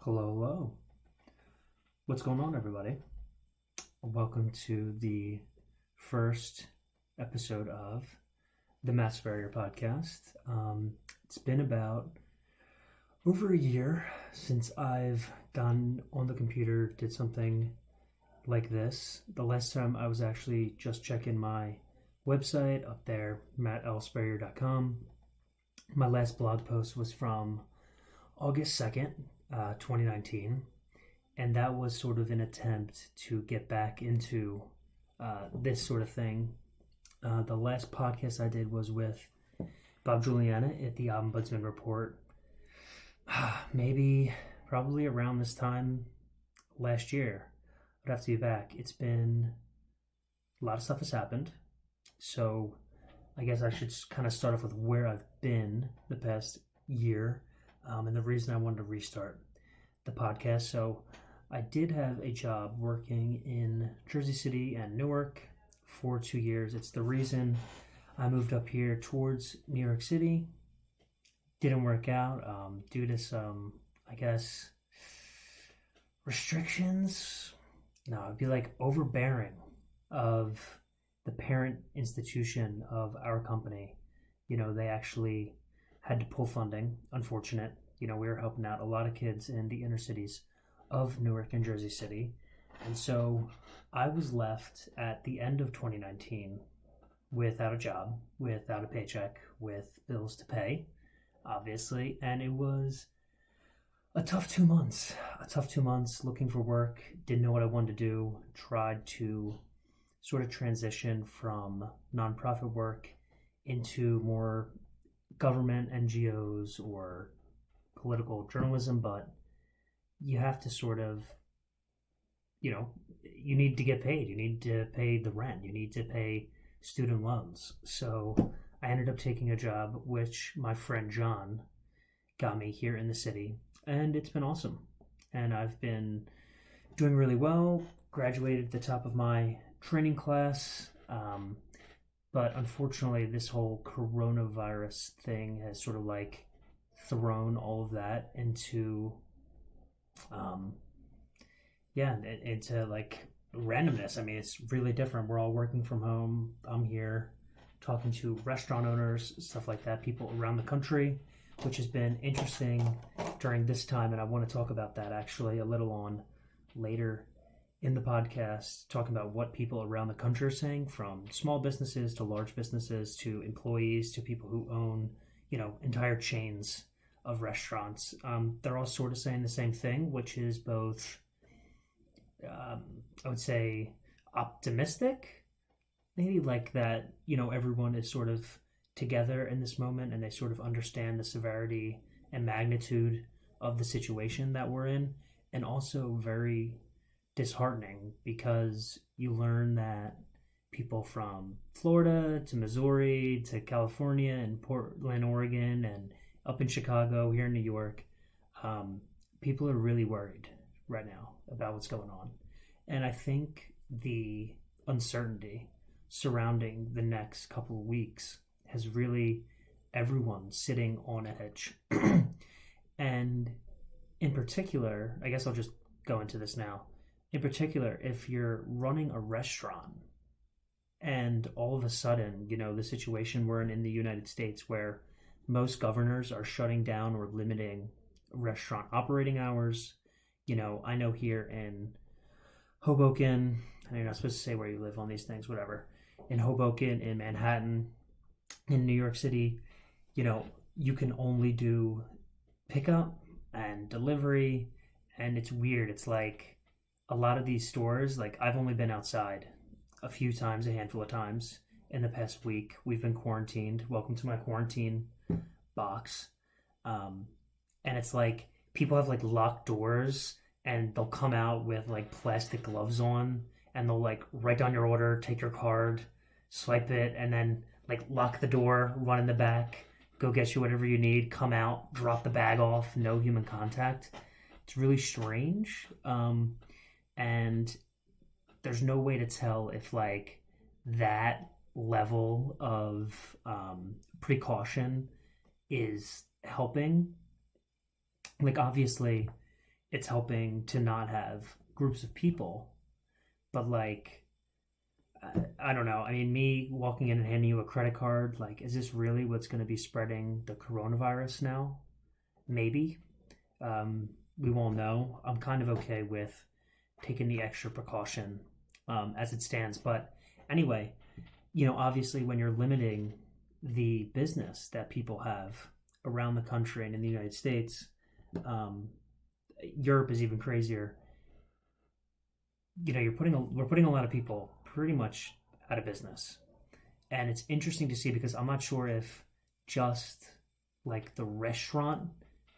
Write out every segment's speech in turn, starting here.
Hello, hello. What's going on, everybody? Welcome to the first episode of the Spurrier podcast. It's been about over a year since I've gotten on the computer, did something like this. The last time I was actually just checking my website up there, mattlspurrier.com. My last blog post was from August 2nd, 2019, and that was sort of an attempt to get back into this sort of thing. The last podcast I did was with Bob Juliana at the Ombudsman Report, probably around this time last year. I'd have to be back. It's been a lot of stuff has happened, so I guess I should kind of start off with where I've been the past year, and the reason I wanted to restart the podcast. So I did have a job working in Jersey City and Newark for 2 years. It's the reason I moved up here towards New York City. Didn't work out due to some, I guess, restrictions. No, it'd be like overbearing of the parent institution of our company. They actually had to pull funding. Unfortunate. We were helping out a lot of kids in the inner cities of Newark and Jersey City. And so I was left at the end of 2019 without a job, without a paycheck, with bills to pay, obviously. And it was a tough 2 months. Looking for work, didn't know what I wanted to do, tried to sort of transition from nonprofit work into more government NGOs or political journalism, but you have to sort of, you need to get paid. You need to pay the rent. You need to pay student loans. So I ended up taking a job, which my friend John got me here in the city, and it's been awesome. And I've been doing really well, graduated at the top of my training class, but unfortunately this whole coronavirus thing has sort of like thrown all of that into into like randomness. I mean, it's really different. We're all working from home. I'm here talking to restaurant owners, stuff like that, people around the country, which has been interesting during this time, and I want to talk about that actually a little on later in the podcast, talking about what people around the country are saying, from small businesses to large businesses to employees to people who own, entire chains of restaurants. They're all sort of saying the same thing, which is both, I would say, optimistic, maybe like that, everyone is sort of together in this moment and they sort of understand the severity and magnitude of the situation that we're in, and also very disheartening because you learn that people from Florida to Missouri to California and Portland, Oregon, and up in Chicago, here in New York, people are really worried right now about what's going on. And I think the uncertainty surrounding the next couple of weeks has really everyone sitting on edge. And in particular, I guess I'll just go into this now. In particular, if you're running a restaurant and all of a sudden, the situation we're in the United States, where most governors are shutting down or limiting restaurant operating hours. I know here in Hoboken, and you're not supposed to say where you live on these things, whatever. In Hoboken, in Manhattan, in New York City, you can only do pickup and delivery, and it's weird. It's like a lot of these stores, like I've only been outside a handful of times in the past week. We've been quarantined. Welcome to my quarantine box. And it's like people have like locked doors and they'll come out with like plastic gloves on and they'll like write down your order, take your card, swipe it, and then like lock the door, run in the back, go get you whatever you need, come out, drop the bag off, no human contact. It's really strange. And there's no way to tell if like that level of precaution is helping. Like obviously, it's helping to not have groups of people, but like I don't know. I mean, me walking in and handing you a credit card, like, is this really what's going to be spreading the coronavirus now? Maybe. We won't know. I'm kind of okay with taking the extra precaution as it stands. But anyway, obviously, when you're limiting the business that people have around the country and in the United States, um, Europe is even crazier. We're putting a lot of people pretty much out of business, and it's interesting to see because I'm not sure if just like the restaurant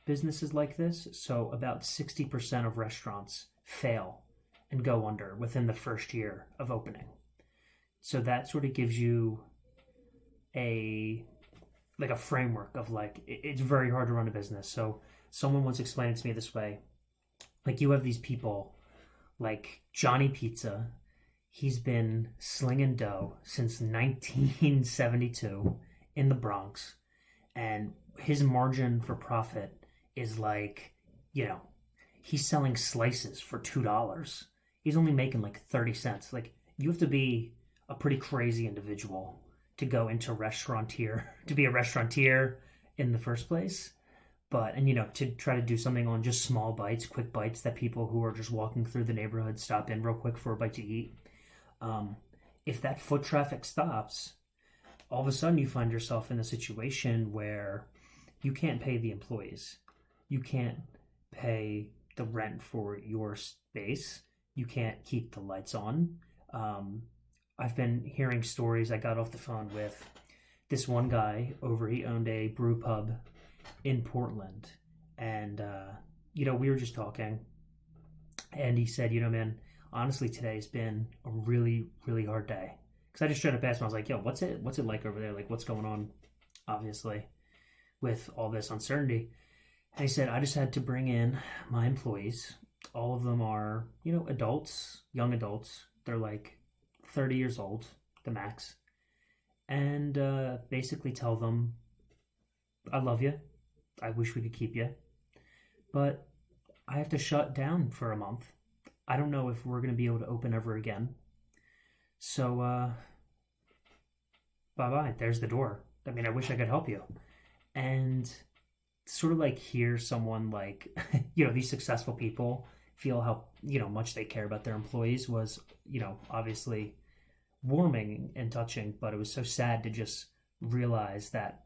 businesses like this. So about 60% of restaurants fail and go under within the first year of opening. So that sort of gives you a like a framework of like it's very hard to run a business. So someone once explained it to me this way: like you have these people like Johnny Pizza. He's been slinging dough since 1972 in the Bronx, and his margin for profit is like, he's selling slices for $2. He's only making like 30 cents. Like, you have to be a pretty crazy individual to go into restaurateur, to be a restaurateur in the first place. But, and to try to do something on just small bites, quick bites that people who are just walking through the neighborhood stop in real quick for a bite to eat. If that foot traffic stops, all of a sudden you find yourself in a situation where you can't pay the employees. You can't pay the rent for your space. You can't keep the lights on. I've been hearing stories. I got off the phone with this one guy he owned a brew pub in Portland. And, we were just talking. And he said, man, honestly, today's been a really, really hard day. Because I just tried to pass him. I was like, yo, what's it like over there? Like, what's going on, obviously, with all this uncertainty? And he said, I just had to bring in my employees. All of them are, adults, young adults. They're like 30 years old, the max. And basically tell them, I love you. I wish we could keep you. But I have to shut down for a month. I don't know if we're going to be able to open ever again. So, bye-bye. There's the door. I mean, I wish I could help you. And sort of like hear someone like, these successful people feel how, much they care about their employees was, obviously warming and touching, but it was so sad to just realize that,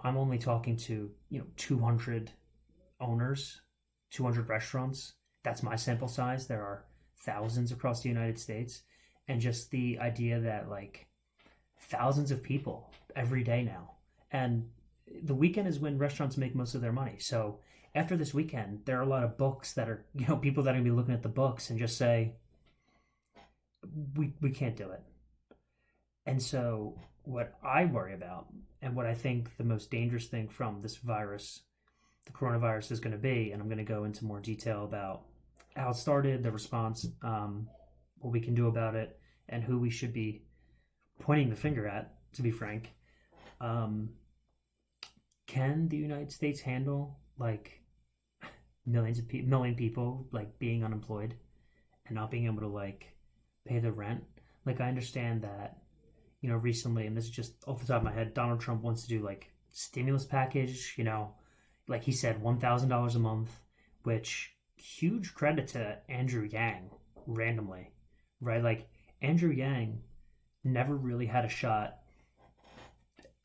I'm only talking to, 200 owners, 200 restaurants. That's my sample size. There are thousands across the United States. And just the idea that like thousands of people every day now. And the weekend is when restaurants make most of their money. So after this weekend, there are a lot of books that are, people that are going to be looking at the books and just say, we can't do it. And so what I worry about and what I think the most dangerous thing from this virus, the coronavirus, is going to be, and I'm going to go into more detail about how it started, the response, what we can do about it, and who we should be pointing the finger at, to be frank. Can the United States handle like million people like being unemployed and not being able to like pay their rent? Like, I understand that, recently, and this is just off the top of my head, Donald Trump wants to do like stimulus package, like he said, $1,000 a month, which huge credit to Andrew Yang randomly, right? Like, Andrew Yang never really had a shot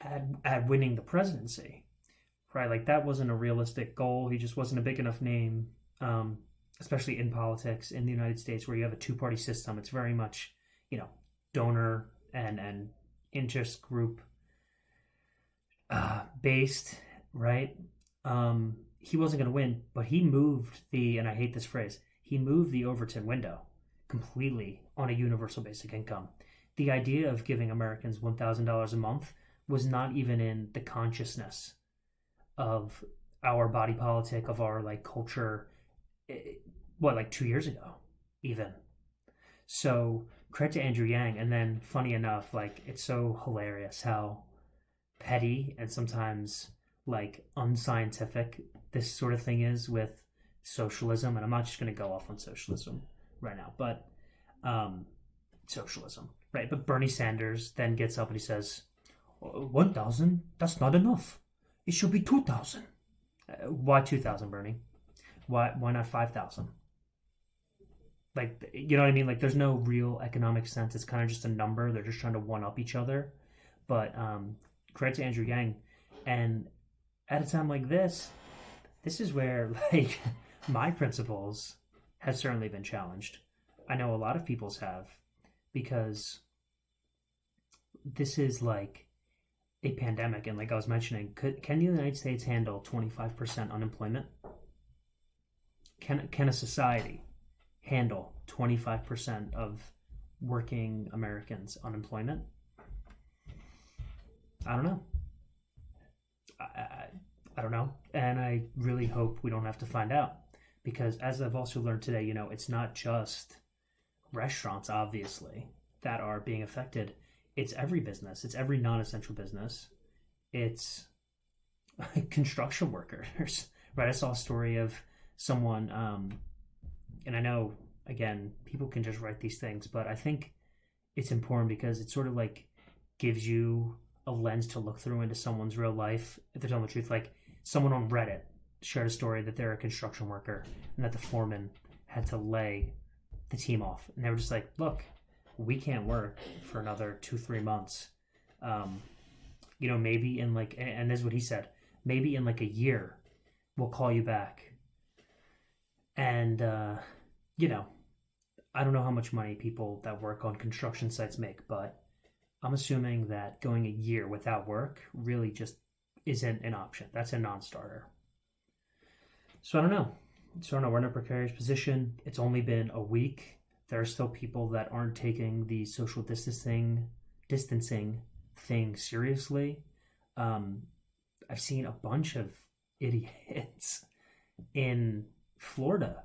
at winning the presidency, right? Like, that wasn't a realistic goal. He just wasn't a big enough name, especially in politics in the United States where you have a two-party system. It's very much, donor and interest group based, right? He wasn't going to win, but he moved and I hate this phrase, he moved the Overton window completely on a universal basic income. The idea of giving Americans $1,000 a month was not even in the consciousness of our body politic, of our like culture, like 2 years ago, even. So credit to Andrew Yang. And then funny enough, like, it's so hilarious how petty and sometimes like unscientific this sort of thing is with socialism, and I'm not just going to go off on socialism right now, but socialism, right? But Bernie Sanders then gets up and he says, 1,000, that's not enough. It should be 2,000. Why 2,000, Bernie? Why not 5,000? Like, you know what I mean? Like, there's no real economic sense. It's kind of just a number. They're just trying to one up each other. But credit to Andrew Yang. And at a time like this is where, like, my principles have certainly been challenged. I know a lot of people's have, because this is like a pandemic. And like I was mentioning, can the United States handle 25% unemployment? Can a society handle 25% of working Americans' unemployment? I don't know. I don't know. And I really hope we don't have to find out. Because as I've also learned today, you know, it's not just restaurants, obviously, that are being affected. It's every business. It's every non-essential business. It's construction workers, right? I saw a story of someone, and I know, again, people can just write these things, but I think it's important because it sort of like gives you a lens to look through into someone's real life. If they're telling the truth, like someone on Reddit shared a story that they're a construction worker and that the foreman had to lay the team off. And they were just like, look, we can't work for another 2-3 months. You know, maybe in like, and this is what he said, maybe in like a year, we'll call you back. And, you know, I don't know how much money people that work on construction sites make, but I'm assuming that going a year without work really just isn't an option. That's a non-starter. So I don't know. We're in a precarious position. It's only been a week. There are still people that aren't taking the social distancing thing seriously. I've seen a bunch of idiots in Florida.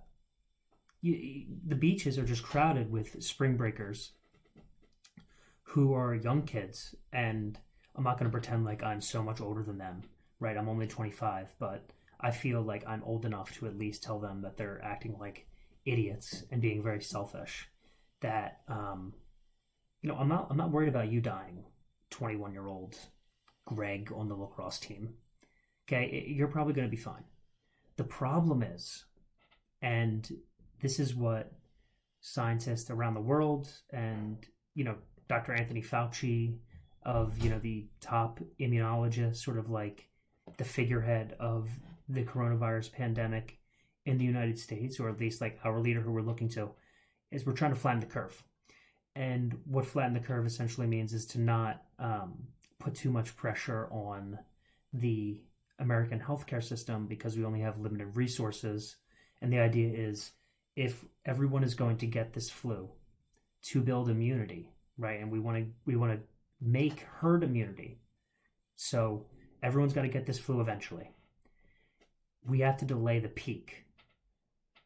The beaches are just crowded with spring breakers who are young kids, and I'm not going to pretend like I'm so much older than them, right? I'm only 25, but I feel like I'm old enough to at least tell them that they're acting like idiots and being very selfish. That you know, I'm not worried about you dying, 21-year-old Greg on the lacrosse team. Okay, you're probably going to be fine. The problem is, and this is what scientists around the world and, you know, Dr. Anthony Fauci of, you know, the top immunologist, sort of like the figurehead of the coronavirus pandemic in the United States, or at least like our leader who we're looking to, is we're trying to flatten the curve. And what flatten the curve essentially means is to not put too much pressure on the American healthcare system because we only have limited resources. And the idea is, if everyone is going to get this flu to build immunity, right? And we want to make herd immunity. So everyone's got to get this flu eventually. We have to delay the peak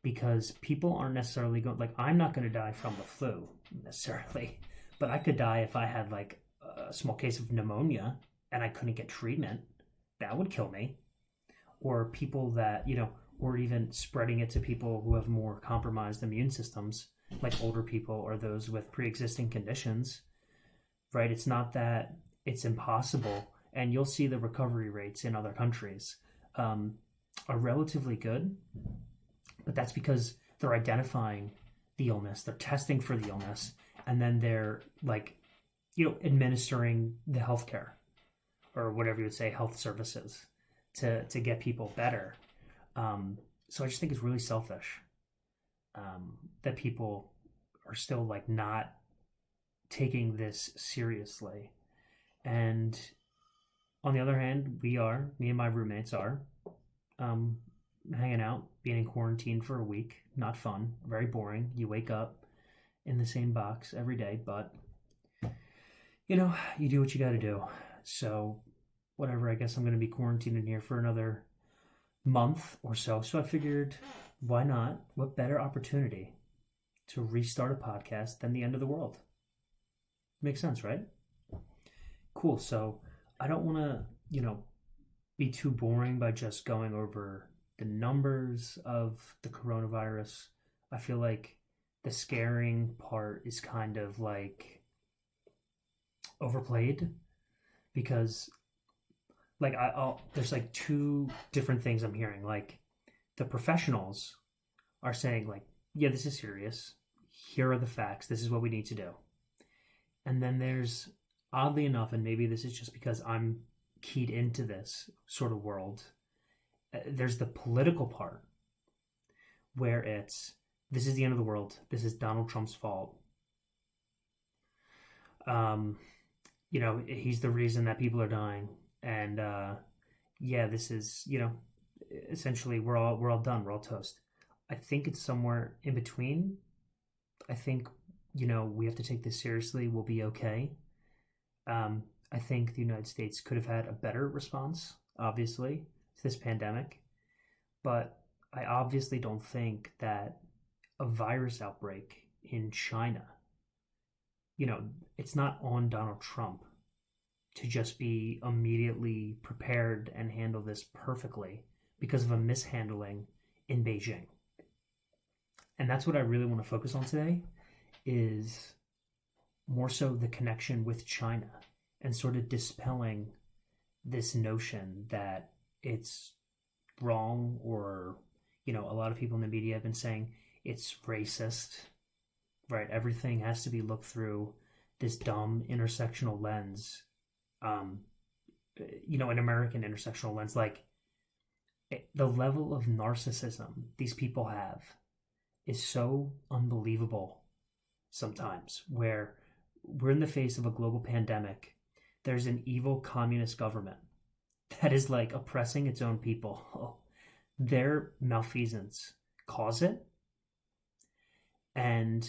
because people aren't necessarily going, like, I'm not going to die from the flu necessarily, but I could die if I had like a small case of pneumonia and I couldn't get treatment. That would kill me. Or people that, you know, or even spreading it to people who have more compromised immune systems, like older people or those with pre-existing conditions, right? It's not that it's impossible. And you'll see the recovery rates in other countries are relatively good, but that's because they're identifying the illness, they're testing for the illness, and then they're like, you know, administering the healthcare or whatever you would say, health services to get people better. So I just think it's really selfish that people are still like not taking this seriously. And on the other hand, me and my roommates are hanging out, being in quarantine for a week. Not fun, very boring. You wake up in the same box every day, but you know, you do what you got to do. So whatever, I guess I'm going to be quarantined in here for another month or so. So I figured, why not? What better opportunity to restart a podcast than the end of the world? Makes sense, right? Cool. So I don't want to, you know, be too boring by just going over the numbers of the coronavirus. I feel like the scaring part is kind of like overplayed because like I'll there's like two different things I'm hearing. Like the professionals are saying like, yeah, this is serious. Here are the facts. This is what we need to do. And then there's oddly enough, and maybe this is just because I'm keyed into this sort of world, there's the political part where it's this is the end of the world. This is Donald Trump's fault. Um, he's the reason that people are dying, and yeah, this is essentially we're all done. We're all toast. I think it's somewhere in between. I think we have to take this seriously. We'll be okay. I think the United States could have had a better response, obviously, to this pandemic, but I obviously don't think that a virus outbreak in China, it's not on Donald Trump to just be immediately prepared and handle this perfectly because of a mishandling in Beijing. And that's what I really want to focus on today is more so the connection with China and sort of dispelling this notion that it's wrong or, a lot of people in the media have been saying it's racist, right? Everything has to be looked through this dumb intersectional lens, an American intersectional lens. Like the level of narcissism these people have is so unbelievable sometimes, where we're in the face of a global pandemic. There's an evil communist government that is like oppressing its own people. Their malfeasance cause it. And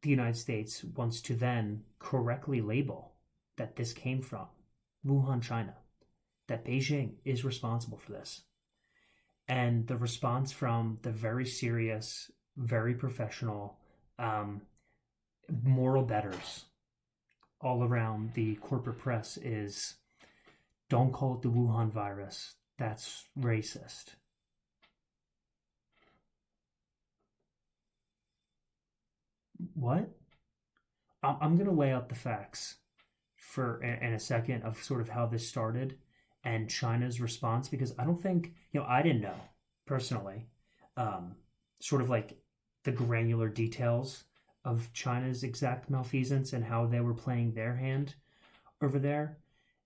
the United States wants to then correctly label that this came from Wuhan, China, that Beijing is responsible for this. And the response from the very serious, very professional, moral betters all around the corporate press is, don't call it the Wuhan virus. That's racist. What? I'm going to lay out the facts in a second of sort of how this started and China's response, because I don't think, I didn't know personally, sort of like the granular details of China's exact malfeasance and how they were playing their hand over there.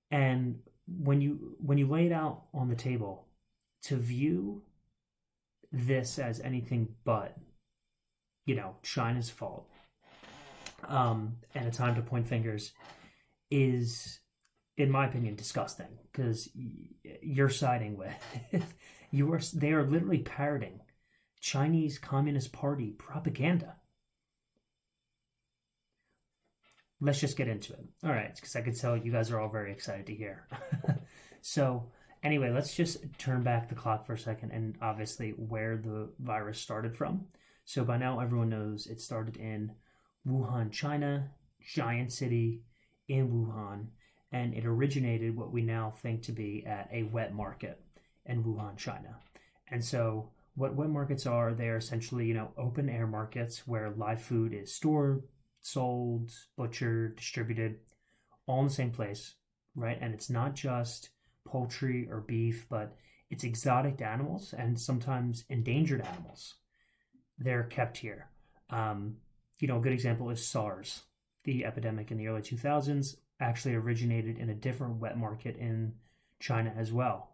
And when you lay it out on the table, to view this as anything but, China's fault, and a time to point fingers is, in my opinion, disgusting, because you're siding with they are literally parroting Chinese Communist Party propaganda. Let's just get into it. All right, because I could tell you guys are all very excited to hear. So anyway, let's just turn back the clock for a second and obviously where the virus started from. So by now everyone knows it started in Wuhan, China, giant city in Wuhan, and it originated what we now think to be at a wet market in Wuhan, China. And so what wet markets are, they are essentially, open air markets where live food is stored, sold, butchered, distributed, all in the same place, right? And it's not just poultry or beef, but it's exotic animals and sometimes endangered animals. They're kept here. A good example is SARS. The epidemic in the early 2000s actually originated in a different wet market in China as well.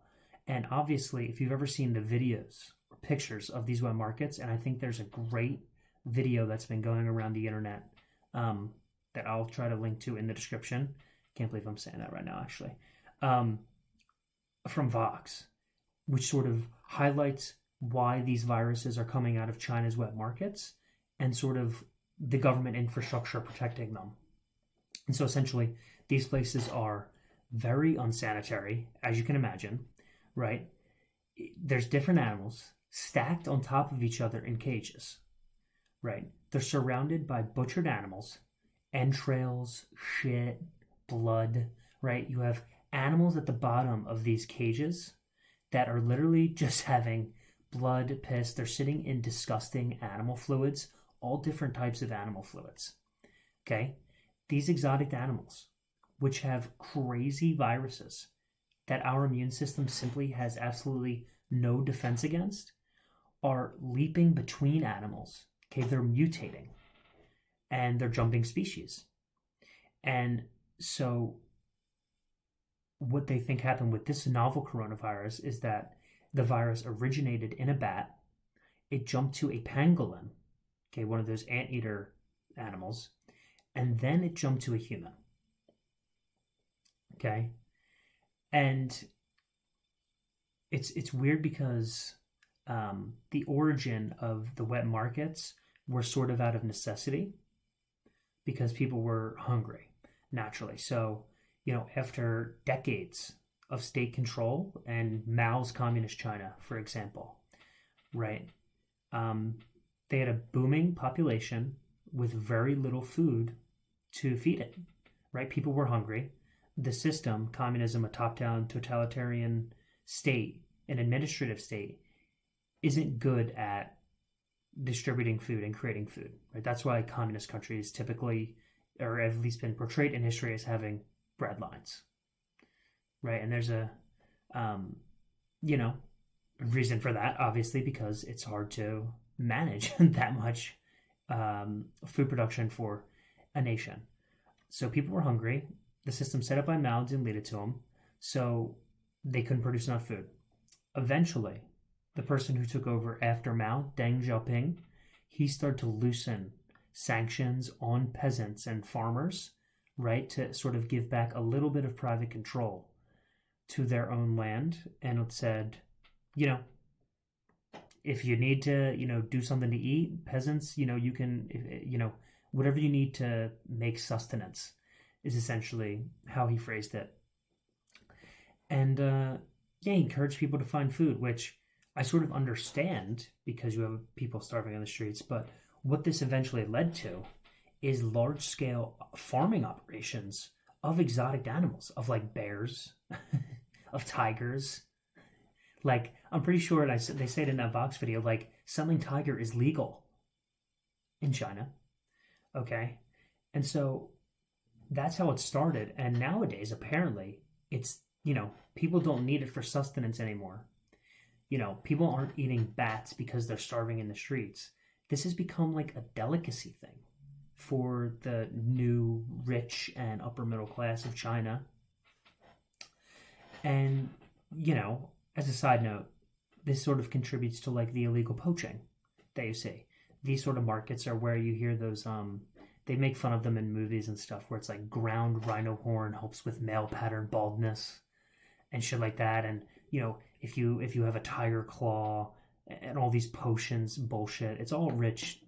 And obviously, if you've ever seen the videos or pictures of these wet markets, and I think there's a great video that's been going around the internet that I'll try to link to in the description. Can't believe I'm saying that right now, actually. From Vox, which sort of highlights why these viruses are coming out of China's wet markets and sort of the government infrastructure protecting them. And so essentially, these places are very unsanitary, as you can imagine, right? There's different animals stacked on top of each other in cages, right? They're surrounded by butchered animals, entrails, shit, blood, right? You have animals at the bottom of these cages that are literally just having blood, piss. They're sitting in disgusting animal fluids, all different types of animal fluids. Okay? These exotic animals, which have crazy viruses that our immune system simply has absolutely no defense against, are leaping between animals. Okay? They're mutating and they're jumping species. And so what they think happened with this novel coronavirus is that the virus originated in a bat. It jumped to a pangolin, okay, one of those anteater animals, and then it jumped to a human. Okay? And it's weird because the origin of the wet markets were sort of out of necessity because people were hungry naturally. So, after decades of state control and Mao's communist China, for example, right? They had a booming population with very little food to feed it, right? People were hungry. The system, communism, a top-down totalitarian state, an administrative state, isn't good at distributing food and creating food, right? That's why communist countries typically, or at least been portrayed in history as having bread lines, right? And there's a reason for that, obviously, because it's hard to manage that much food production for a nation. So people were hungry. The system set up by Mao didn't lead it to them, so they couldn't produce enough food. Eventually, the person who took over after Mao, Deng Xiaoping, he started to loosen sanctions on peasants and farmers, right, to sort of give back a little bit of private control to their own land. And it said, if you need to, do something to eat, peasants, you can, whatever you need to make sustenance is essentially how he phrased it. And he encouraged people to find food, which I sort of understand because you have people starving on the streets. But what this eventually led to is large-scale farming operations of exotic animals, of like bears, of tigers. Like, I'm pretty sure, they say it in that Vox video, like, selling tiger is legal in China. Okay? And so that's how it started. And nowadays, apparently, it's, people don't need it for sustenance anymore. People aren't eating bats because they're starving in the streets. This has become like a delicacy thing for the new rich and upper middle class of China. And, as a side note, this sort of contributes to like the illegal poaching that you see. These sort of markets are where you hear those, they make fun of them in movies and stuff where it's like ground rhino horn helps with male pattern baldness and shit like that. And, if you have a tiger claw and all these potions bullshit, it's all rich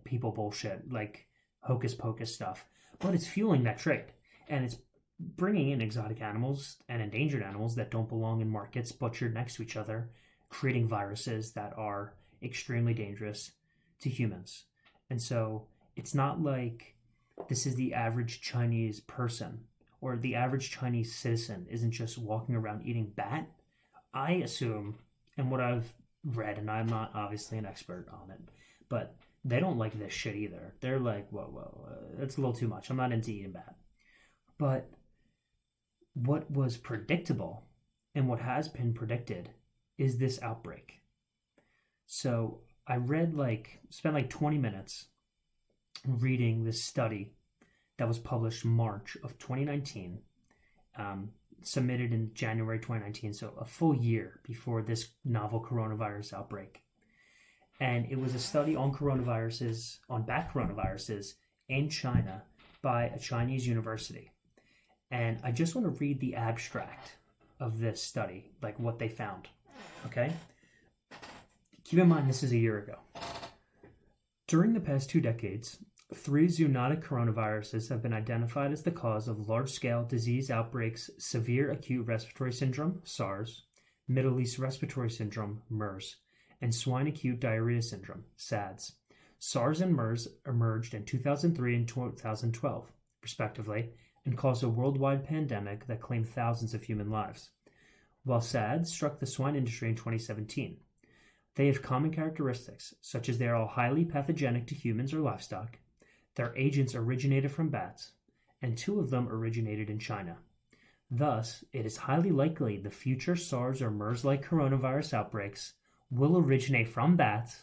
people bullshit, like hocus pocus stuff. But it's fueling that trade. And it's bringing in exotic animals and endangered animals that don't belong in markets butchered next to each other, creating viruses that are extremely dangerous to humans. And so it's not like this is the average Chinese person or the average Chinese citizen isn't just walking around eating bat. I assume, and what I've read, and I'm not obviously an expert on it, but they don't like this shit either. They're like, whoa, it's a little too much. I'm not into eating bat. But what was predictable and what has been predicted is this outbreak. So I spent 20 minutes reading this study that was published March of 2019, submitted in January 2019, so a full year before this novel coronavirus outbreak. And it was a study on bat coronaviruses in China by a Chinese university. And I just want to read the abstract of this study, like what they found, okay? Keep in mind, this is a year ago. During the past 2 decades, 3 zoonotic coronaviruses have been identified as the cause of large-scale disease outbreaks: severe acute respiratory syndrome, SARS, Middle East respiratory syndrome, MERS, and swine acute diarrhea syndrome, SADS. SARS and MERS emerged in 2003 and 2012, respectively, and caused a worldwide pandemic that claimed thousands of human lives. while SADS struck the swine industry in 2017. They have common characteristics, such as they are all highly pathogenic to humans or livestock, their agents originated from bats, and 2 of them originated in China. Thus, it is highly likely the future SARS or MERS-like coronavirus outbreaks will originate from bats,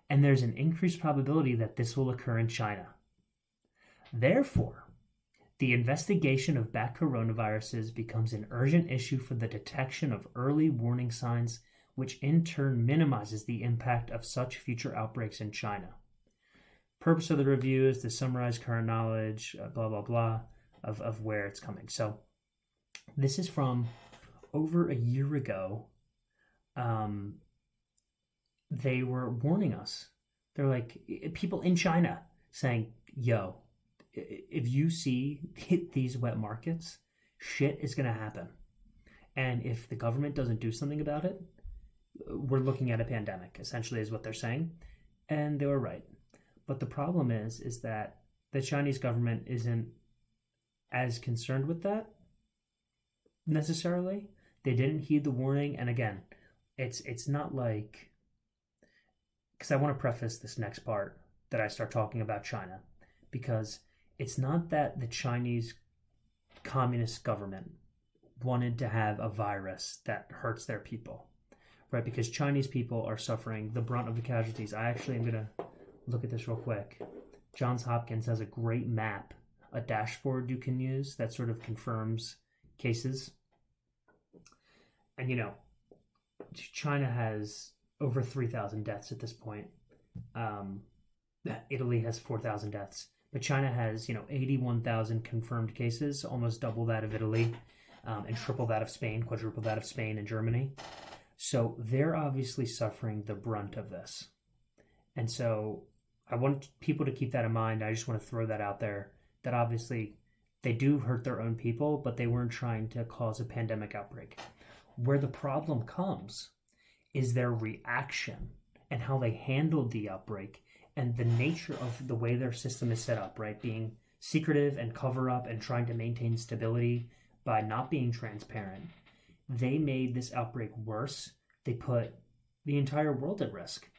and there's an increased probability that this will occur in China. Therefore, the investigation of bat coronaviruses becomes an urgent issue for the detection of early warning signs, which in turn minimizes the impact of such future outbreaks in China. Purpose of the review is to summarize current knowledge, blah, blah, blah, of where it's coming. So this is from over a year ago. They were warning us. They're like, people in China saying, yo, if you see these wet markets, shit is going to happen. And if the government doesn't do something about it, we're looking at a pandemic, essentially, is what they're saying. And they were right. But the problem is that the Chinese government isn't as concerned with that necessarily. They didn't heed the warning. And again, it's not like, because I want to preface this next part that I start talking about China, because it's not that the Chinese communist government wanted to have a virus that hurts their people, right? Because Chinese people are suffering the brunt of the casualties. I actually am going to look at this real quick. Johns Hopkins has a great map, a dashboard you can use that sort of confirms cases. And, you know, China has over 3,000 deaths at this point. Italy has 4,000 deaths. But China has, 81,000 confirmed cases, almost double that of Italy, and triple that of Spain, quadruple that of Spain and Germany. So they're obviously suffering the brunt of this. And so I want people to keep that in mind. I just want to throw that out there, that obviously they do hurt their own people, but they weren't trying to cause a pandemic outbreak. Where the problem comes is their reaction and how they handled the outbreak and the nature of the way their system is set up, right? Being secretive and cover up and trying to maintain stability by not being transparent. They made this outbreak worse. They put the entire world at risk.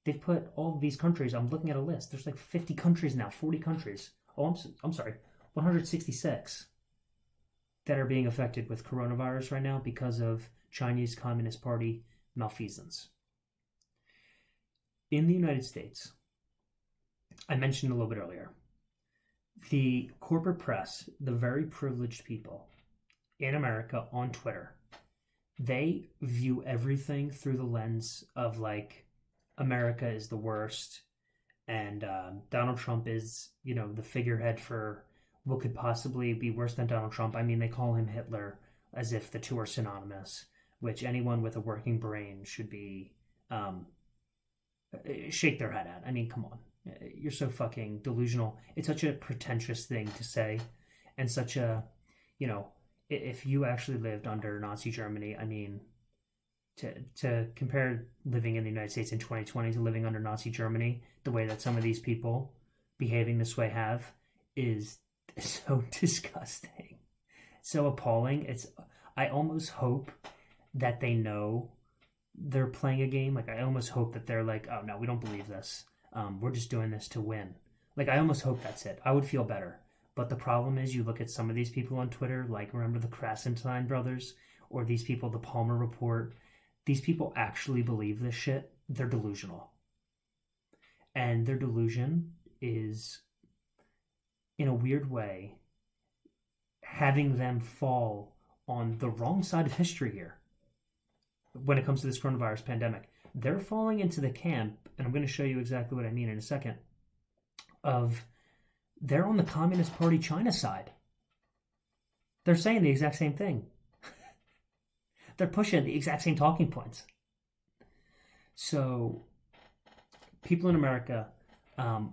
They've put all of these countries, I'm looking at a list, there's like 50 countries now, 40 countries. Oh, I'm sorry, 166 that are being affected with coronavirus right now because of Chinese Communist Party malfeasance. In the United States, I mentioned a little bit earlier, the corporate press, the very privileged people in America on Twitter, they view everything through the lens of like, America is the worst, and Donald Trump is, the figurehead for what could possibly be worse than Donald Trump. I mean, they call him Hitler as if the two are synonymous, which anyone with a working brain should be shake their head at. I mean, come on. You're so fucking delusional. It's such a pretentious thing to say, and such a, if you actually lived under Nazi Germany, I mean, to compare living in the United States in 2020 to living under Nazi Germany, the way that some of these people behaving this way have, is so disgusting, so appalling. I almost hope that they know they're playing a game. Like, I almost hope that they're like, oh no, we don't believe this. We're just doing this to win. Like, I almost hope that's it. I would feel better. But the problem is, you look at some of these people on Twitter, like, remember the Krassenstein brothers, or these people, the Palmer Report. These people actually believe this shit. They're delusional. And their delusion is, in a weird way, having them fall on the wrong side of history here when it comes to this coronavirus pandemic. They're falling into the camp, and I'm going to show you exactly what I mean in a second, of they're on the Communist Party China side. They're saying the exact same thing. They're pushing the exact same talking points. So people in America,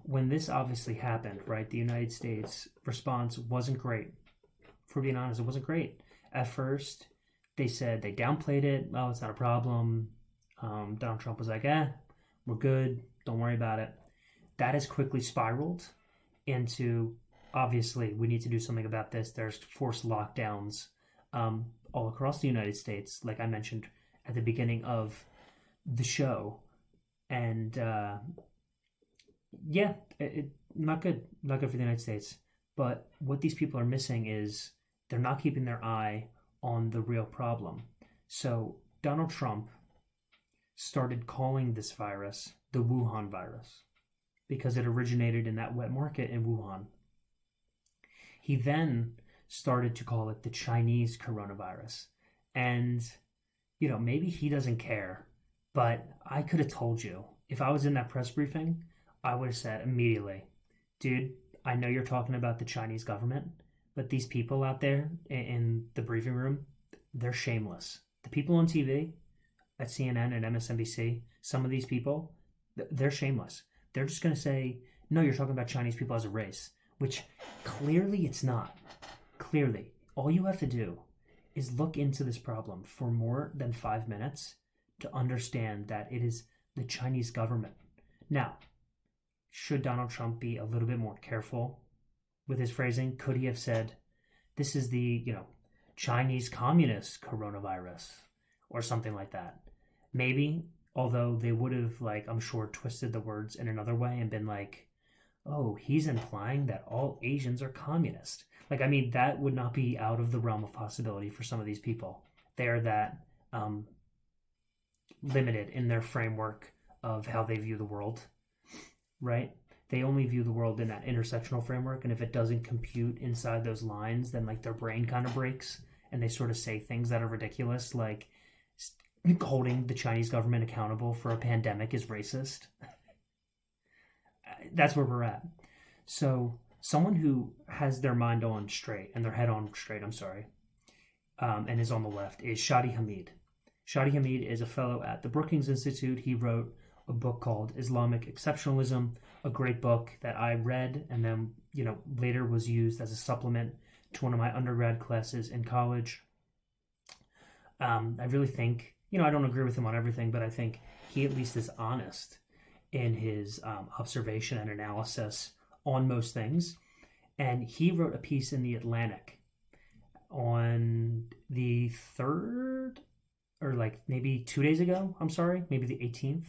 when this obviously happened, right, the United States response wasn't great. For being honest, it wasn't great. At first, they said they downplayed it. Oh, it's not a problem. Donald Trump was like, we're good. Don't worry about it. That has quickly spiraled into, obviously, we need to do something about this. There's forced lockdowns. all across the United States, like I mentioned at the beginning of the show. And yeah, not good. Not good for the United States. But what these people are missing is they're not keeping their eye on the real problem. So Donald Trump started calling this virus the Wuhan virus because it originated in that wet market in Wuhan. He then started to call it the Chinese coronavirus. And, maybe he doesn't care, but I could have told you. If I was in that press briefing, I would have said immediately, dude, I know you're talking about the Chinese government, but these people out there in the briefing room, they're shameless. The people on TV at CNN and MSNBC, some of these people, they're shameless. They're just going to say, no, you're talking about Chinese people as a race, which clearly it's not. Clearly, all you have to do is look into this problem for more than 5 minutes to understand that it is the Chinese government. Now, should Donald Trump be a little bit more careful with his phrasing? Could he have said, this is the, Chinese communist coronavirus or something like that? Maybe, although they would have, I'm sure, twisted the words in another way and been like, oh, he's implying that all Asians are communist. That would not be out of the realm of possibility for some of these people. They're that limited in their framework of how they view the world, right? They only view the world in that intersectional framework, and if it doesn't compute inside those lines, then their brain kind of breaks, and they sort of say things that are ridiculous, like holding the Chinese government accountable for a pandemic is racist. That's where we're at. So someone who has their mind on straight, and their head on straight, and is on the left, is Shadi Hamid. Shadi Hamid is a fellow at the Brookings Institute. He wrote a book called Islamic Exceptionalism, a great book that I read and then, later was used as a supplement to one of my undergrad classes in college. I really think, I don't agree with him on everything, but I think he at least is honest in his observation and analysis on most things. And he wrote a piece in The Atlantic on the 3rd, or maybe 2 days ago, maybe the 18th,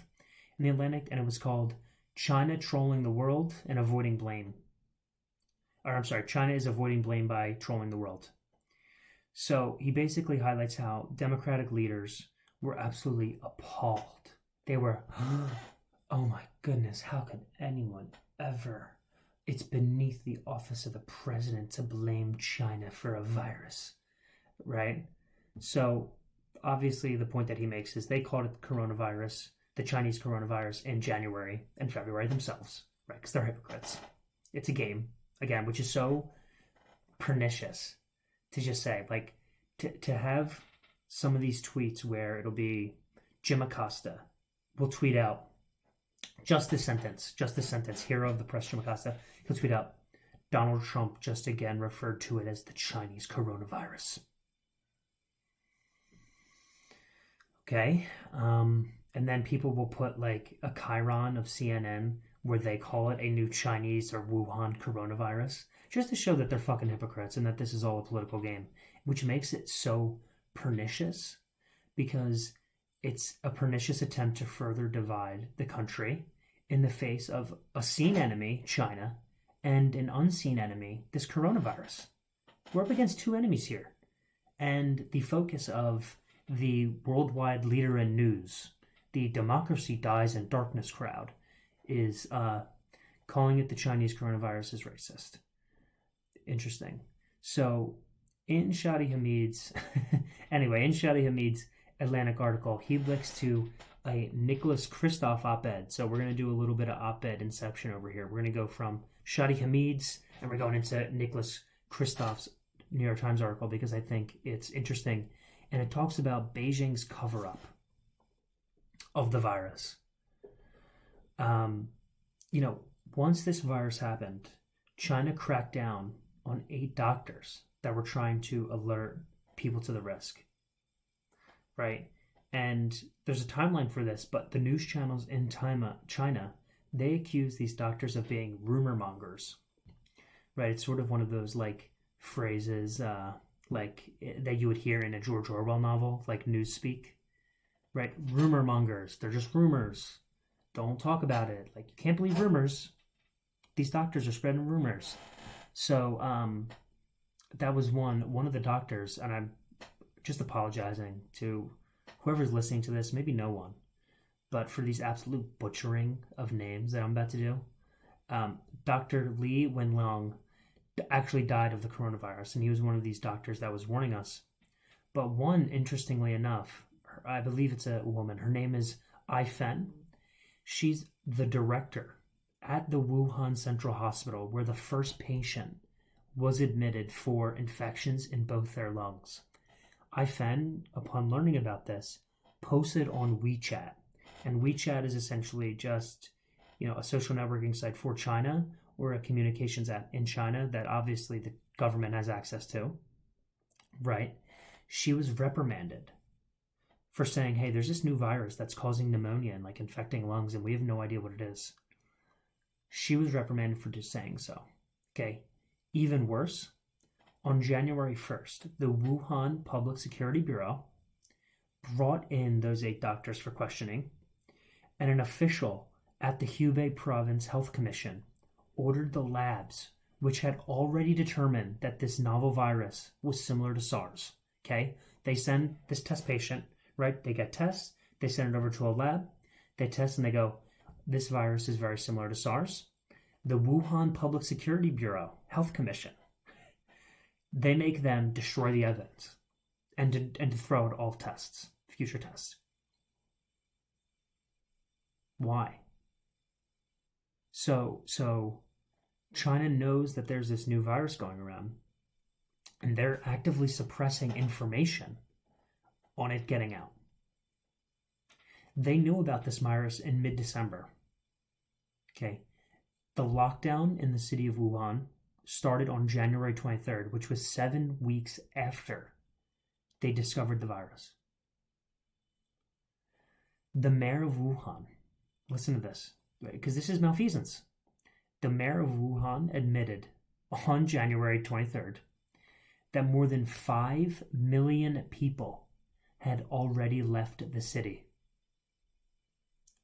in The Atlantic, and it was called China Trolling the World and Avoiding Blame. China is avoiding blame by trolling the world. So he basically highlights how Democratic leaders were absolutely appalled. They were, oh my goodness, how could anyone ever? It's beneath the office of the president to blame China for a virus, right? So obviously the point that he makes is they called it coronavirus, the Chinese coronavirus, in January and February themselves, right? Because they're hypocrites. It's a game, again, which is so pernicious to just say, to have some of these tweets where it'll be Jim Acosta will tweet out just this sentence, hero of the press, Jim Acosta, he'll tweet out, Donald Trump just again referred to it as the Chinese coronavirus. Okay, and then people will put a chyron of CNN where they call it a new Chinese or Wuhan coronavirus, just to show that they're fucking hypocrites and that this is all a political game, which makes it so pernicious because it's a pernicious attempt to further divide the country in the face of a seen enemy, China, and an unseen enemy, this coronavirus. We're up against two enemies here. And the focus of the worldwide leader in news, the democracy dies in darkness crowd, is calling it the Chinese coronavirus is racist. Interesting. So in Shadi Hamid's Atlantic article, he links to a Nicholas Kristof op-ed. So we're going to do a little bit of op-ed inception over here. We're going to go from Shadi Hamid's and we're going into Nicholas Kristof's New York Times article because I think it's interesting. And it talks about Beijing's cover-up of the virus. Once this virus happened, China cracked down on 8 doctors that were trying to alert people to the risk. Right? And there's a timeline for this, but the news channels in China, they accuse these doctors of being rumor mongers. Right? It's sort of one of those phrases, like that you would hear in a George Orwell novel, like newspeak, right? Rumor mongers, they're just rumors. Don't talk about it. Like, you can't believe rumors. These doctors are spreading rumors. So that was one of the doctors, and I'm just apologizing to whoever's listening to this, maybe no one, but for these absolute butchering of names that I'm about to do. Dr. Li Wenlong actually died of the coronavirus, and he was one of these doctors that was warning us. But one, interestingly enough, I believe it's a woman. Her name is Ai Fen. She's the director at the Wuhan Central Hospital, where the first patient was admitted for infections in both their lungs. Ai Fen, upon learning about this, posted on WeChat. And WeChat is essentially just, a social networking site for China, or a communications app in China that obviously the government has access to, right? She was reprimanded for saying, hey, there's this new virus that's causing pneumonia and like infecting lungs, and we have no idea what it is. She was reprimanded for just saying so. Okay. Even worse, on January 1st, the Wuhan Public Security Bureau brought in those 8 doctors for questioning, and an official at the Hubei Province Health Commission ordered the labs, which had already determined that this novel virus was similar to SARS. Okay? They send this test patient, right? They get tests, they send it over to a lab, they test, and they go, this virus is very similar to SARS. The Wuhan Public Security Bureau Health Commission, they make them destroy the evidence and to throw out all tests, future tests. Why? So China knows that there's this new virus going around, and they're actively suppressing information on it getting out. They knew about this virus in mid-December. Okay. The lockdown in the city of Wuhan started on January 23rd, which was 7 weeks after they discovered the virus. The mayor of Wuhan, listen to this, because this is malfeasance. The mayor of Wuhan admitted on January 23rd that more than 5 million people had already left the city.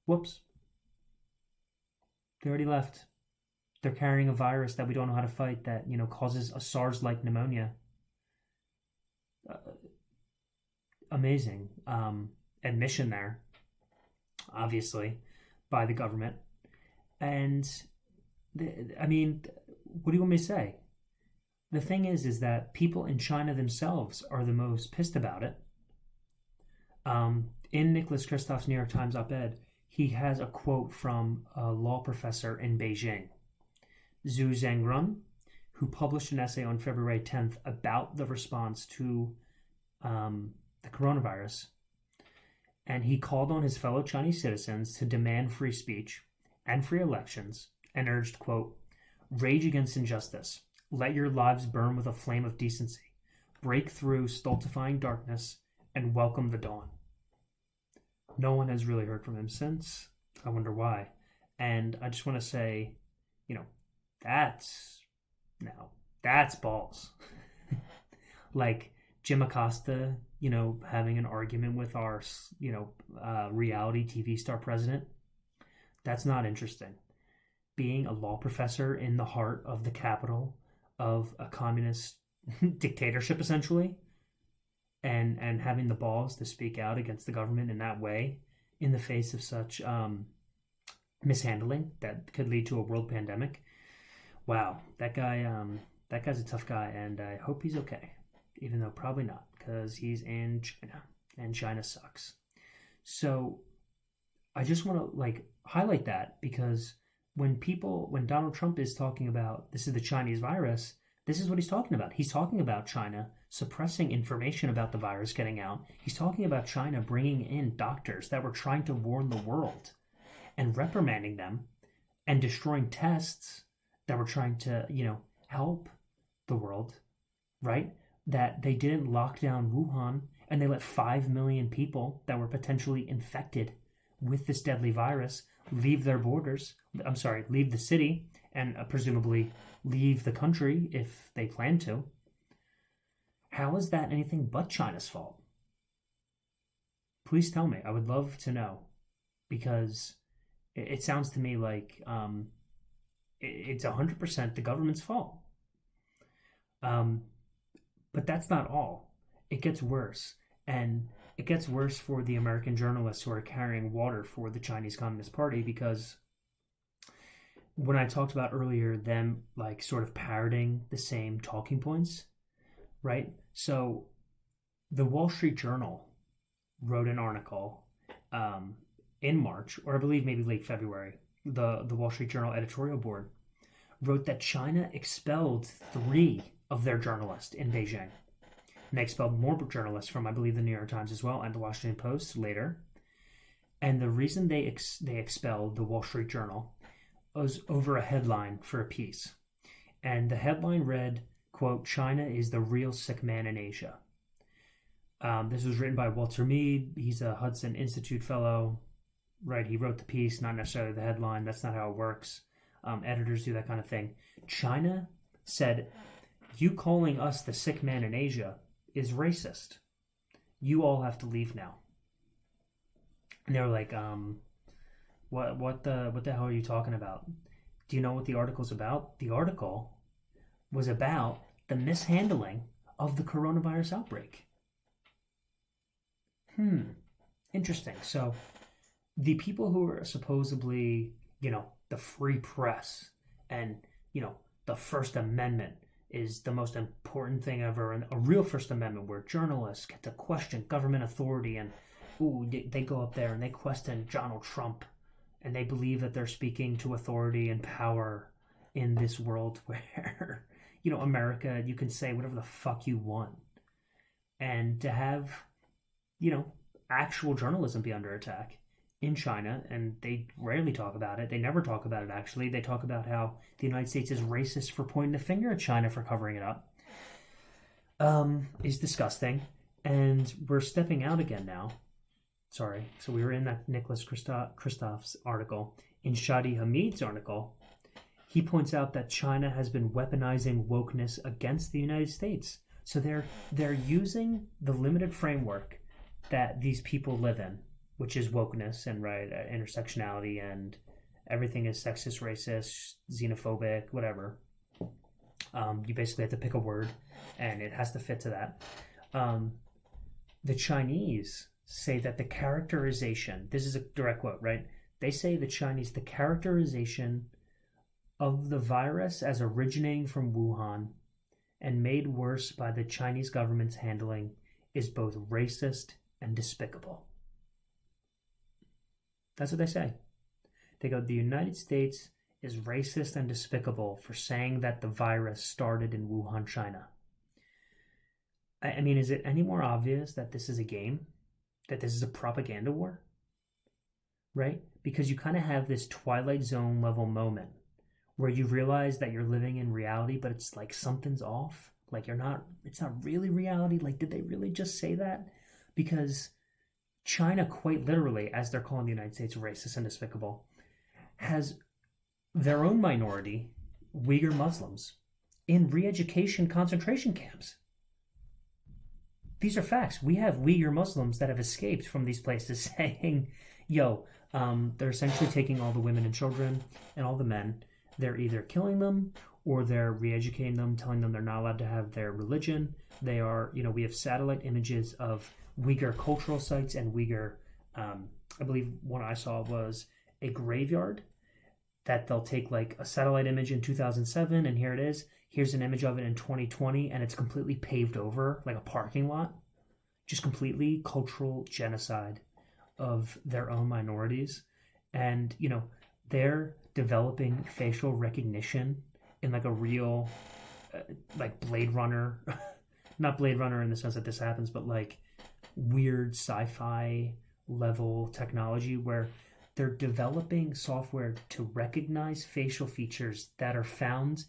Whoops. They already left. They're carrying a virus that we don't know how to fight that, causes a SARS-like pneumonia. Amazing admission there, obviously, by the government. And, what do you want me to say? The thing is that people in China themselves are the most pissed about it. In Nicholas Kristof's New York Times op-ed, he has a quote from a law professor in Beijing, Zhu Zhengrun, who published an essay on February 10th about the response to the coronavirus. And he called on his fellow Chinese citizens to demand free speech and free elections and urged, quote, rage against injustice. Let your lives burn with a flame of decency. Break through stultifying darkness and welcome the dawn. No one has really heard from him since. I wonder why. And I just want to say, that's balls. Like Jim Acosta, having an argument with our, reality TV star president. That's not interesting. Being a law professor in the heart of the capital of a communist dictatorship, essentially, and having the balls to speak out against the government in that way in the face of such mishandling that could lead to a world pandemic. Wow, that guy's a tough guy, and I hope he's okay, even though probably not, because he's in China, and China sucks. So I just want to highlight that, because when Donald Trump is talking about this is the Chinese virus, this is what he's talking about. He's talking about China suppressing information about the virus getting out. He's talking about China bringing in doctors that were trying to warn the world and reprimanding them and destroying tests that were trying to, help the world, right? That they didn't lock down Wuhan and they let 5 million people that were potentially infected with this deadly virus leave leave the city and presumably leave the country if they plan to. How is that anything but China's fault? Please tell me. I would love to know, because it sounds to me like it's 100% the government's fault. Um, but that's not all. It gets worse. And it gets worse for the American journalists who are carrying water for the Chinese Communist Party, because when I talked about earlier them like sort of parroting the same talking points, right? So the Wall Street Journal wrote an article in March, or I believe maybe late February. The Wall Street Journal editorial board wrote that China expelled 3 of their journalists in Beijing. And they expelled more journalists from, I believe, the New York Times as well, and the Washington Post later. And the reason they expelled the Wall Street Journal was over a headline for a piece. And the headline read, quote, "China is the real sick man in Asia." This was written by Walter Mead. He's a Hudson Institute fellow, right? He wrote the piece, not necessarily the headline. That's not how it works. Editors do that kind of thing. China said, "You calling us the sick man in Asia is racist. You all have to leave now." And they were like, what the hell are you talking about? Do you know what the article's about? The article was about the mishandling of the coronavirus outbreak. Interesting. So the people who are supposedly, the free press and, the First Amendment is the most important thing ever, and a real First Amendment where journalists get to question government authority, and they go up there and they question Donald Trump, and they believe that they're speaking to authority and power in this world where, America, you can say whatever the fuck you want. And to have, actual journalism be under attack in China, and they rarely talk about it. They never talk about it, actually. They talk about how the United States is racist for pointing the finger at China for covering it up. Is disgusting. And we're stepping out again now. Sorry. So we were in that Nicholas Kristof's article. In Shadi Hamid's article, he points out that China has been weaponizing wokeness against the United States. So they're using the limited framework that these people live in, which is wokeness and intersectionality, and everything is sexist, racist, xenophobic, whatever. You basically have to pick a word, and it has to fit to that. The Chinese say that the characterization, this is a direct quote, right? They say the characterization of the virus as originating from Wuhan and made worse by the Chinese government's handling is both racist and despicable. That's what they say. They go, the United States is racist and despicable for saying that the virus started in Wuhan, China. I mean, is it any more obvious that this is a game? That this is a propaganda war? Right? Because you kind of have this Twilight Zone level moment where you realize that you're living in reality, but it's like something's off. Like it's not really reality. Like, did they really just say that? Because China, quite literally, as they're calling the United States racist and despicable, has their own minority, Uyghur Muslims, in re-education concentration camps. These are facts. We have Uyghur Muslims that have escaped from these places saying, they're essentially taking all the women and children and all the men. They're either killing them or they're re-educating them, telling them they're not allowed to have their religion. They are, we have satellite images of Uyghur cultural sites and Uyghur, I believe one I saw was a graveyard that they'll take like a satellite image in 2007, and here it is. Here's an image of it in 2020, and it's completely paved over like a parking lot. Just completely cultural genocide of their own minorities. And, they're developing facial recognition in like a real, like Blade Runner, not Blade Runner in the sense that this happens, but like weird sci-fi level technology where they're developing software to recognize facial features that are found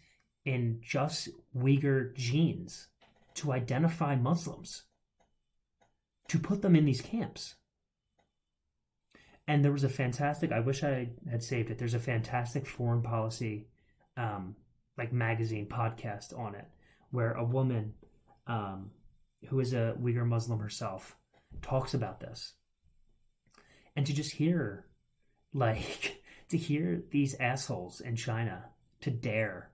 in just Uyghur genes to identify Muslims, to put them in these camps. And there was a fantastic, I wish I had saved it, there's a fantastic foreign policy like magazine podcast on it, where a woman who is a Uyghur Muslim herself, talks about this. And to just hear, like, to hear these assholes in China to dare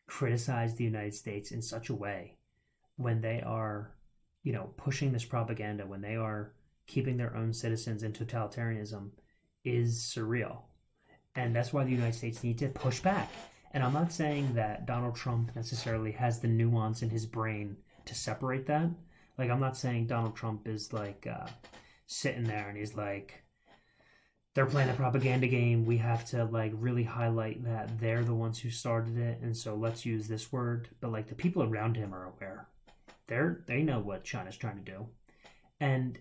criticize the United States in such a way when they are, pushing this propaganda, when they are keeping their own citizens in totalitarianism is surreal. And that's why the United States need to push back. And I'm not saying that Donald Trump necessarily has the nuance in his brain to separate that. Like, I'm not saying Donald Trump is like sitting there and he's like, they're playing a propaganda game. We have to like really highlight that they're the ones who started it. And so let's use this word. But like the people around him are aware. They know what China's trying to do. And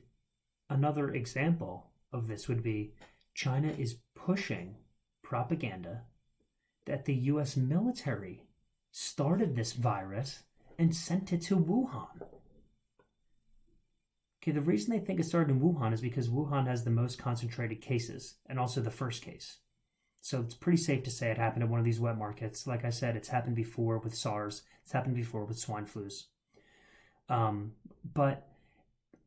another example of this would be China is pushing propaganda that the US military started this virus and sent it to Wuhan. Okay, the reason they think it started in Wuhan is because Wuhan has the most concentrated cases and also the first case. So it's pretty safe to say it happened at one of these wet markets. Like I said, it's happened before with SARS. It's happened before with swine flus. But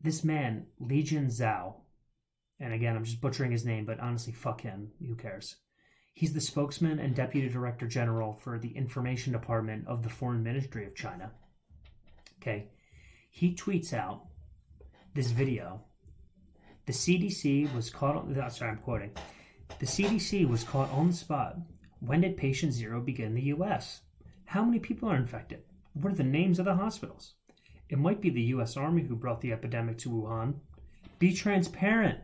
this man, Li Jianzhao, and again, I'm just butchering his name, but honestly, fuck him. Who cares? He's the spokesman and deputy director general for the information department of the foreign ministry of China. Okay. He tweets out this video. The CDC was caught on, sorry, I'm quoting. The CDC was caught on the spot. When did patient zero begin in the US? How many people are infected? What are the names of the hospitals? It might be the US Army who brought the epidemic to Wuhan. Be transparent.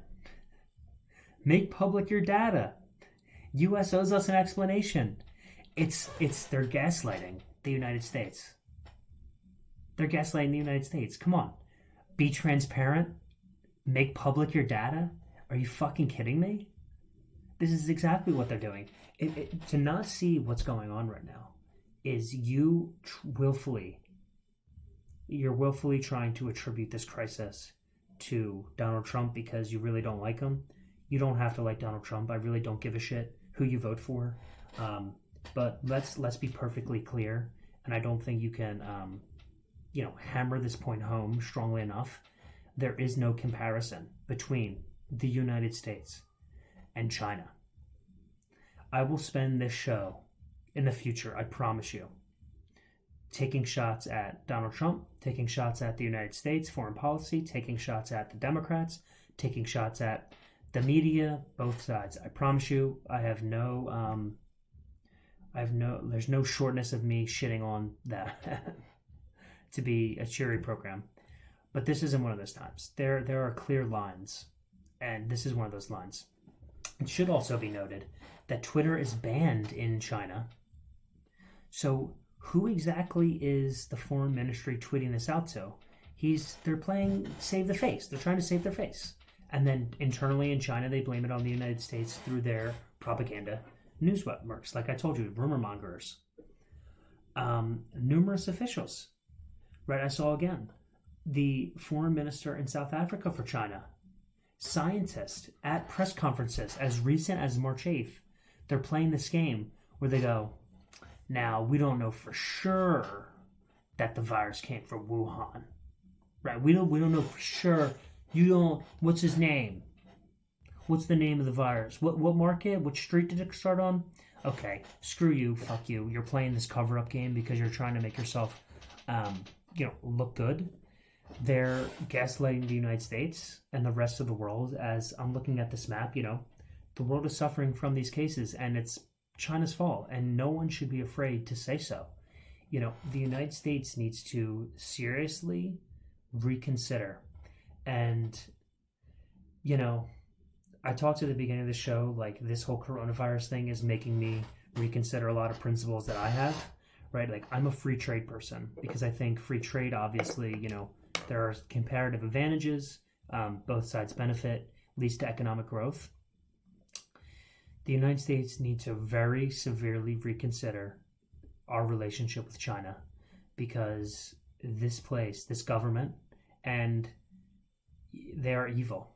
Make public your data. US owes us an explanation. They're gaslighting the United States. They're gaslighting the United States. Come on. Be transparent. Make public your data. Are you fucking kidding me? This is exactly what they're doing. To not see what's going on right now is you're willfully trying to attribute this crisis to Donald Trump because you really don't like him. You don't have to like Donald Trump. I really don't give a shit who you vote for. But let's be perfectly clear. And I don't think you can, hammer this point home strongly enough. There is no comparison between the United States and China. I will spend this show in the future, I promise you, taking shots at Donald Trump, taking shots at the United States foreign policy, taking shots at the Democrats, taking shots at the media, both sides. I promise you, there's no shortness of me shitting on that to be a cheery program. But this isn't one of those times. There are clear lines, and this is one of those lines. It should also be noted that Twitter is banned in China. So who exactly is the foreign ministry tweeting this out to? They're playing save the face. They're trying to save their face. And then internally in China, they blame it on the United States through their propaganda news networks. Like I told you, rumor mongers. Numerous officials. Right, I saw again. The foreign minister in South Africa for China. Scientists at press conferences as recent as March 8th. They're playing this game where they go, now, we don't know for sure that the virus came from Wuhan. Right? We don't know for sure. What's his name? What's the name of the virus? What market? Which street did it start on? Okay, screw you, fuck you. You're playing this cover-up game because you're trying to make yourself, look good. They're gaslighting the United States and the rest of the world. As I'm looking at this map, the world is suffering from these cases, and it's China's fault, and no one should be afraid to say so. The United States needs to seriously reconsider. And, I talked at the beginning of the show, like this whole coronavirus thing is making me reconsider a lot of principles that I have, right? Like I'm a free trade person because I think free trade, obviously, there are comparative advantages. Both sides benefit, leads to economic growth. The United States needs to very severely reconsider our relationship with China because this government, and they are evil.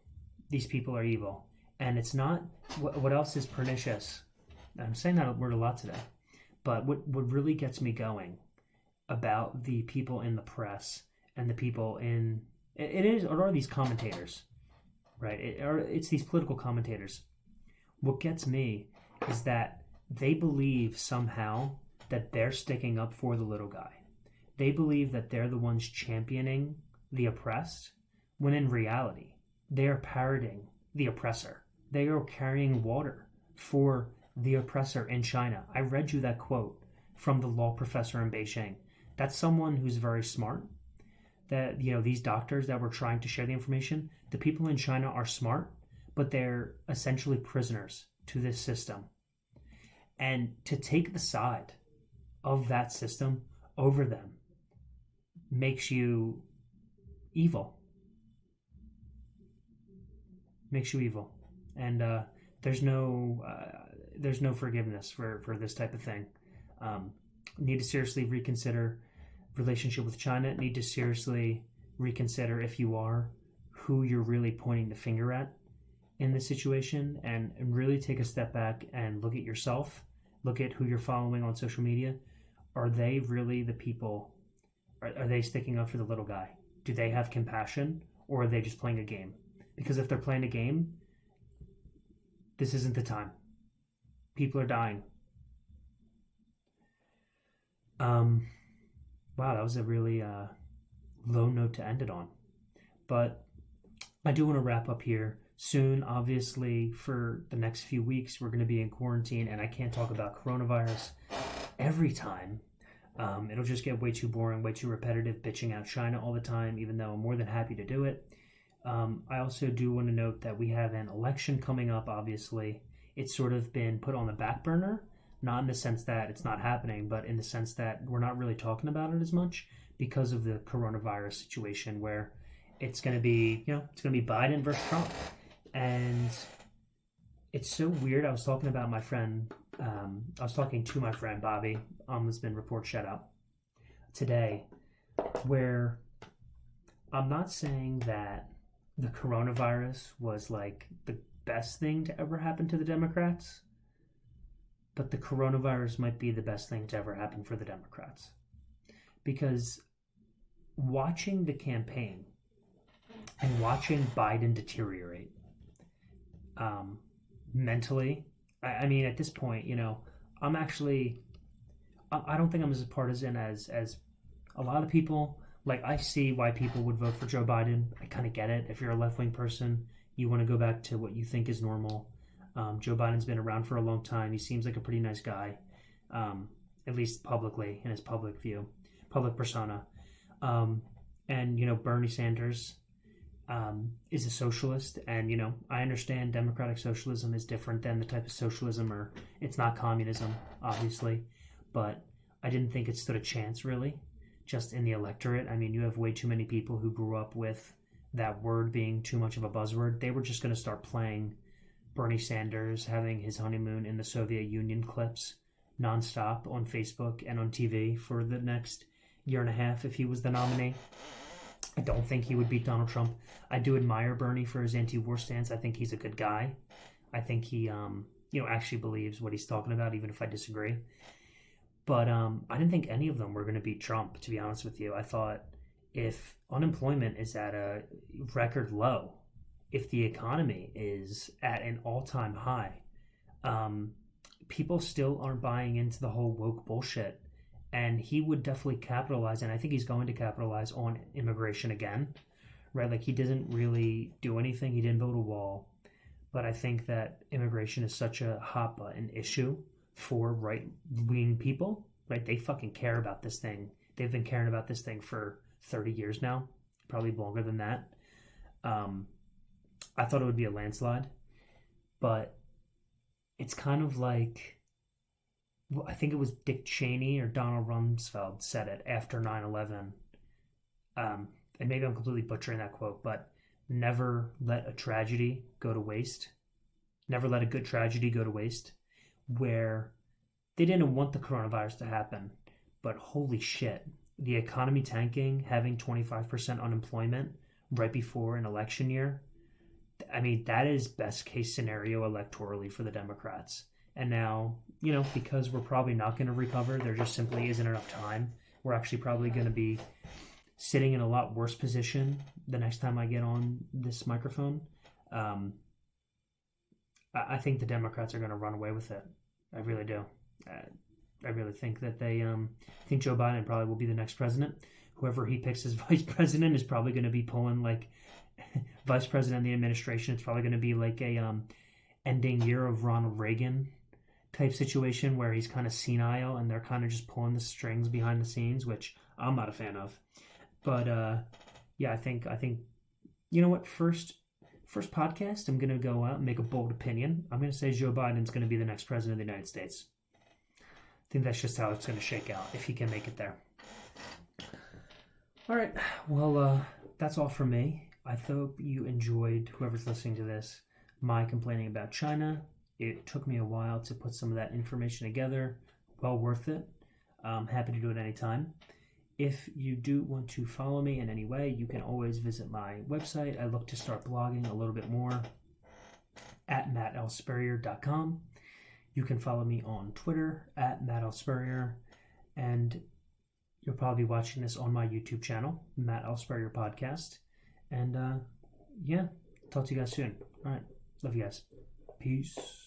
These people are evil. And it's not, what else is pernicious? I'm saying that word a lot today. But what really gets me going about the people in the press and the people in it are these commentators, right? It's these political commentators. What gets me is that they believe somehow that they're sticking up for the little guy. They believe that they're the ones championing the oppressed, when in reality, they are parroting the oppressor. They are carrying water for the oppressor in China. I read you that quote from the law professor in Beijing. That's someone who's very smart. That, these doctors that were trying to share the information, the people in China are smart, but they're essentially prisoners to this system. And to take the side of that system over them makes you evil. Makes you evil. And there's no forgiveness for this type of thing. Need to seriously reconsider relationship with China. Need to seriously reconsider, if you are, who you're really pointing the finger at in this situation, and really take a step back and look at yourself. Look at who you're following on social media. Are they really the people? Are they sticking up for the little guy? Do they have compassion, or are they just playing a game? Because if they're playing a game, this isn't the time. People are dying. Wow, that was a really low note to end it on. But I do want to wrap up here soon. Obviously, for the next few weeks, we're going to be in quarantine, and I can't talk about coronavirus every time. It'll just get way too boring, way too repetitive, bitching out China all the time, even though I'm more than happy to do it. I also do want to note that we have an election coming up, obviously. It's sort of been put on the back burner. Not in the sense that it's not happening, but in the sense that we're not really talking about it as much because of the coronavirus situation, where it's going to be, it's going to be Biden versus Trump. And it's so weird. I was talking to my friend Bobby, Ombudsman Report shout out, today, where I'm not saying that the coronavirus was like the best thing to ever happen to the Democrats, but the coronavirus might be the best thing to ever happen for the Democrats. Because watching the campaign and watching Biden deteriorate mentally, I mean, at this point, I don't think I'm as partisan as a lot of people. Like, I see why people would vote for Joe Biden. I kind of get it. If you're a left-wing person, you want to go back to what you think is normal. Joe Biden's been around for a long time. He seems like a pretty nice guy, at least publicly, in his public persona. And, Bernie Sanders is a socialist. And, I understand democratic socialism is different than the type of socialism, or it's not communism, obviously. But I didn't think it stood a chance, really, just in the electorate. I mean, you have way too many people who grew up with that word being too much of a buzzword. They were just going to start playing Bernie Sanders having his honeymoon in the Soviet Union clips nonstop on Facebook and on TV for the next year and a half if he was the nominee. I don't think he would beat Donald Trump. I do admire Bernie for his anti-war stance. I think he's a good guy. I think he, actually believes what he's talking about, even if I disagree. But I didn't think any of them were going to beat Trump, to be honest with you. I thought if unemployment is at a record low, if the economy is at an all-time high, people still aren't buying into the whole woke bullshit. And he would definitely capitalize, and I think he's going to capitalize on immigration again, right? Like, he doesn't really do anything. He didn't build a wall. But I think that immigration is such a hot button issue for right-wing people, right? They fucking care about this thing. They've been caring about this thing for 30 years now, probably longer than that. I thought it would be a landslide, but it's kind of like, I think it was Dick Cheney or Donald Rumsfeld said it after 9/11. And maybe I'm completely butchering that quote, but never let a tragedy go to waste. Never let a good tragedy go to waste, where they didn't want the coronavirus to happen, but holy shit, the economy tanking, having 25% unemployment right before an election year, I mean, that is best case scenario electorally for the Democrats. And now, because we're probably not going to recover, there just simply isn't enough time. We're actually probably going to be sitting in a lot worse position the next time I get on this microphone. I think the Democrats are going to run away with it. I really do. I really think that I think Joe Biden probably will be the next president. Whoever he picks as vice president is probably going to be pulling like vice president of the administration. It's probably going to be like a ending year of Ronald Reagan type situation where he's kind of senile and they're kind of just pulling the strings behind the scenes, which I'm not a fan of. But yeah, I think you know what? First podcast, I'm going to go out and make a bold opinion. I'm going to say Joe Biden's going to be the next president of the United States. I think that's just how it's going to shake out if he can make it there. All right. Well, that's all for me. I hope you enjoyed, whoever's listening to this, my complaining about China. It took me a while to put some of that information together. Well worth it. I'm happy to do it anytime. If you do want to follow me in any way, you can always visit my website. I look to start blogging a little bit more at mattlspurrier.com. You can follow me on Twitter at mattlspurrier, and you'll probably be watching this on my YouTube channel, Matt L. Spurrier Podcast. And yeah, talk to you guys soon. All right. Love you guys. Peace.